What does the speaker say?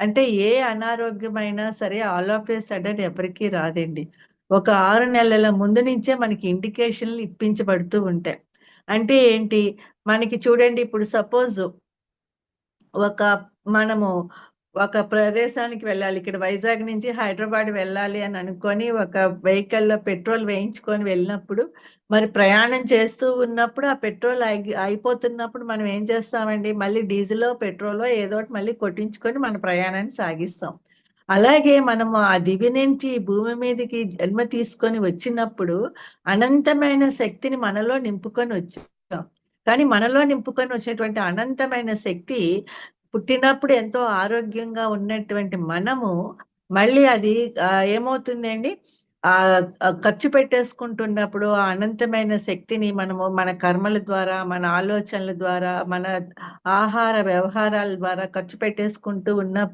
అంటే ఏ అనారోగ్యమైనా సరే all of A sudden ఎవరికీ రాదండి. ఒక 6 నెలల ముందు నుంచే మనకి ఇండికేషన్‌లు ఇప్పించబడుతూ ఉంటాయి. అంటే ఏంటి? మనకి చూడండి ఇప్పుడు సపోజ్ ఒక మనము ఒక ప్రదేశానికి వెళ్ళాలి. ఇక్కడ వైజాగ్ నుంచి హైదరాబాద్ వెళ్ళాలి అని అనుకోని ఒక వెహికల్‌లో పెట్రోల్ వేయించుకొని వెళ్ళినప్పుడు, మరి ప్రయాణం చేస్తూ ఉన్నప్పుడు ఆ పెట్రోల్ అయిపోతున్నప్పుడు మనం ఏం చేస్తామండి? మళ్ళీ డీజిలో, పెట్రోలో ఏదోకటి మళ్ళీ కొట్టించుకొని మన ప్రయాణాన్ని సాగిస్తాం. అలాగే మనము ఆ దివి నుంచి ఈ భూమి మీదకి జన్మ తీసుకొని వచ్చినప్పుడు అనంతమైన శక్తిని మనలో నింపుకొని వచ్చాం. కానీ మనలో నింపుకొని వచ్చినటువంటి అనంతమైన శక్తి పుట్టినప్పుడు ఎంతో ఆరోగ్యంగా ఉన్నటువంటి మనము మళ్ళీ అది ఏమవుతుందండి ఖర్చు పెట్టేసుకుంటున్నప్పుడు ఆ అనంతమైన శక్తిని మనము మన కర్మల ద్వారా, మన ఆలోచనల ద్వారా, మన ఆహార వ్యవహారాల ద్వారా ఖర్చు పెట్టేసుకుంటూ ఉన్నప్పుడు